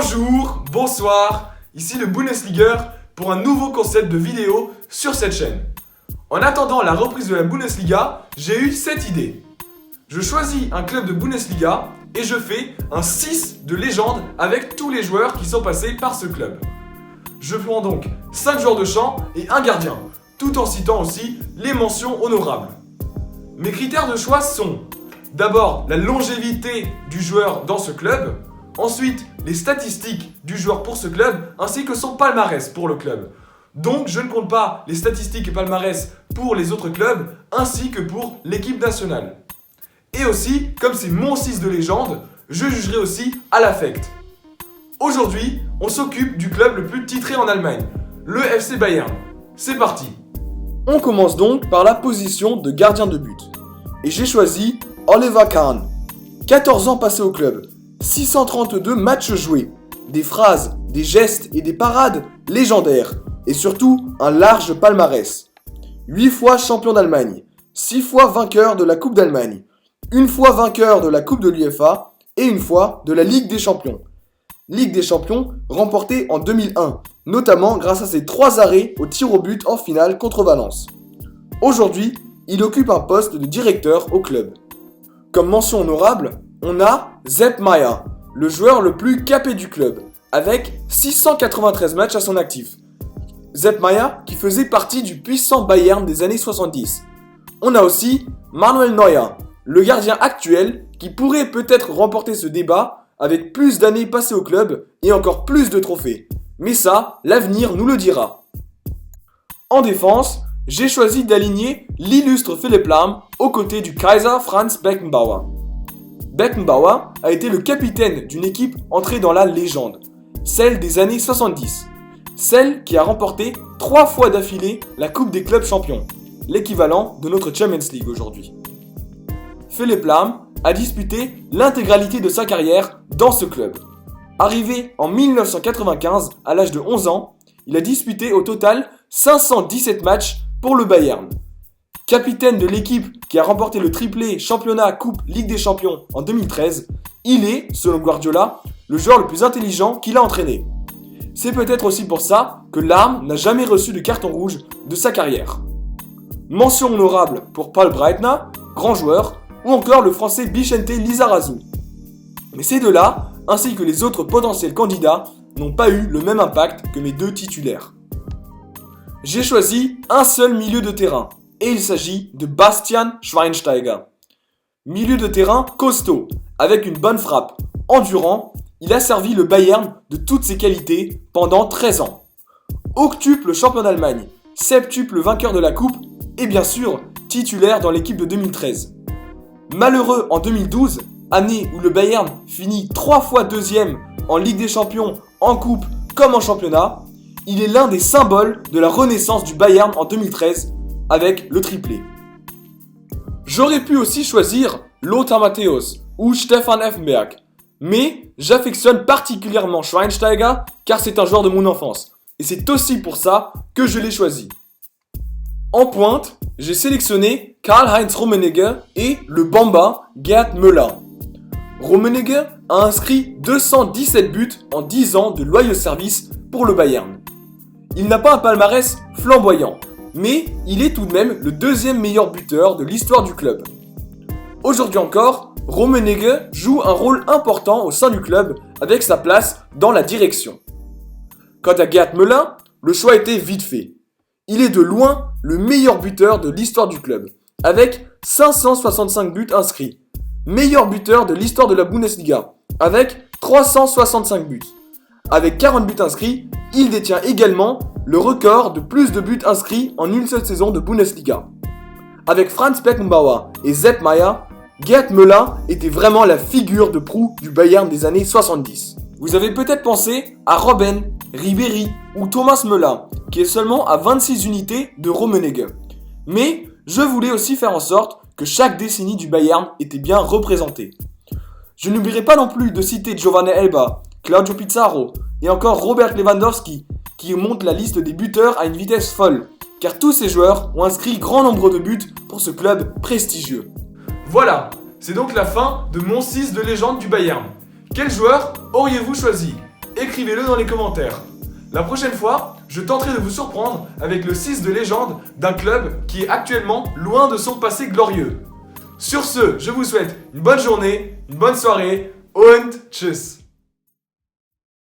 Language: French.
Bonjour, bonsoir, ici le Bundesliga pour un nouveau concept de vidéo sur cette chaîne. En attendant la reprise de la Bundesliga, j'ai eu cette idée. Je choisis un club de Bundesliga et je fais un 6 de légende avec tous les joueurs qui sont passés par ce club. Je prends donc 5 joueurs de champ et un gardien, tout en citant aussi les mentions honorables. Mes critères de choix sont d'abord la longévité du joueur dans ce club, ensuite les statistiques du joueur pour ce club ainsi que son palmarès pour le club. Donc je ne compte pas les statistiques et palmarès pour les autres clubs ainsi que pour l'équipe nationale. Et aussi, comme c'est mon 6 de légende, je jugerai aussi à l'affect. Aujourd'hui, on s'occupe du club le plus titré en Allemagne, le FC Bayern. C'est parti. On commence donc par la position de gardien de but. Et j'ai choisi Oliver Kahn. 14 ans passés au club, 632 matchs joués, des phrases, des gestes et des parades légendaires, et surtout un large palmarès. 8 fois champion d'Allemagne, 6 fois vainqueur de la Coupe d'Allemagne, 1 fois vainqueur de la Coupe de l'UEFA et 1 fois de la Ligue des Champions. Ligue des Champions remportée en 2001, notamment grâce à ses 3 arrêts au tir au but en finale contre Valence. Aujourd'hui, il occupe un poste de directeur au club. Comme mention honorable, on a Sepp Maier, le joueur le plus capé du club, avec 693 matchs à son actif. Sepp Maier qui faisait partie du puissant Bayern des années 70. On a aussi Manuel Neuer, le gardien actuel qui pourrait peut-être remporter ce débat avec plus d'années passées au club et encore plus de trophées. Mais ça, l'avenir nous le dira. En défense, j'ai choisi d'aligner l'illustre Philipp Lahm aux côtés du Kaiser Franz Beckenbauer. Beckenbauer a été le capitaine d'une équipe entrée dans la légende, celle des années 70, celle qui a remporté 3 fois d'affilée la Coupe des clubs champions, l'équivalent de notre Champions League aujourd'hui. Philipp Lahm a disputé l'intégralité de sa carrière dans ce club. Arrivé en 1995 à l'âge de 11 ans, il a disputé au total 517 matchs pour le Bayern. Capitaine de l'équipe qui a remporté le triplé championnat, coupe, Ligue des champions en 2013, il est, selon Guardiola, le joueur le plus intelligent qu'il a entraîné. C'est peut-être aussi pour ça que Lahm n'a jamais reçu de carton rouge de sa carrière. Mention honorable pour Paul Breitner, grand joueur, ou encore le français Vicente Lizarazu. Mais ces deux-là, ainsi que les autres potentiels candidats, n'ont pas eu le même impact que mes 2 titulaires. J'ai choisi un seul milieu de terrain, et il s'agit de Bastian Schweinsteiger. Milieu de terrain costaud, avec une bonne frappe, endurant, il a servi le Bayern de toutes ses qualités pendant 13 ans. Octuple champion d'Allemagne, septuple vainqueur de la Coupe, et bien sûr, titulaire dans l'équipe de 2013. Malheureux en 2012, année où le Bayern finit 3 fois deuxième en Ligue des Champions, en Coupe comme en championnat, il est l'un des symboles de la renaissance du Bayern en 2013 avec le triplé. J'aurais pu aussi choisir Lothar Matthäus ou Stefan Effenberg, mais j'affectionne particulièrement Schweinsteiger car c'est un joueur de mon enfance et c'est aussi pour ça que je l'ai choisi. En pointe, j'ai sélectionné Karl-Heinz Rummenigge et le Bamba Gerd Müller. Rummenigge a inscrit 217 buts en 10 ans de loyaux services pour le Bayern. Il n'a pas un palmarès flamboyant, mais il est tout de même le 2e meilleur buteur de l'histoire du club. Aujourd'hui encore, Rummenigge joue un rôle important au sein du club avec sa place dans la direction. Quant à Gerd Müller, le choix était vite fait. Il est de loin le meilleur buteur de l'histoire du club, avec 565 buts inscrits. Meilleur buteur de l'histoire de la Bundesliga, avec 365 buts. Avec 40 buts inscrits, il détient également le record de plus de buts inscrits en une seule saison de Bundesliga. Avec Franz Beckenbauer et Sepp Maier, Gerd Müller était vraiment la figure de proue du Bayern des années 70. Vous avez peut-être pensé à Robben, Ribéry ou Thomas Müller, qui est seulement à 26 unités de Rummenigge. Mais je voulais aussi faire en sorte que chaque décennie du Bayern était bien représentée. Je n'oublierai pas non plus de citer Giovanni Elba, Claudio Pizarro et encore Robert Lewandowski, qui montent la liste des buteurs à une vitesse folle, car tous ces joueurs ont inscrit grand nombre de buts pour ce club prestigieux. Voilà, c'est donc la fin de mon 6 de légende du Bayern. Quel joueur auriez-vous choisi ? écrivez-le dans les commentaires. La prochaine fois, je tenterai de vous surprendre avec le 6 de légende d'un club qui est actuellement loin de son passé glorieux. Sur ce, je vous souhaite une bonne journée, une bonne soirée und tschüss.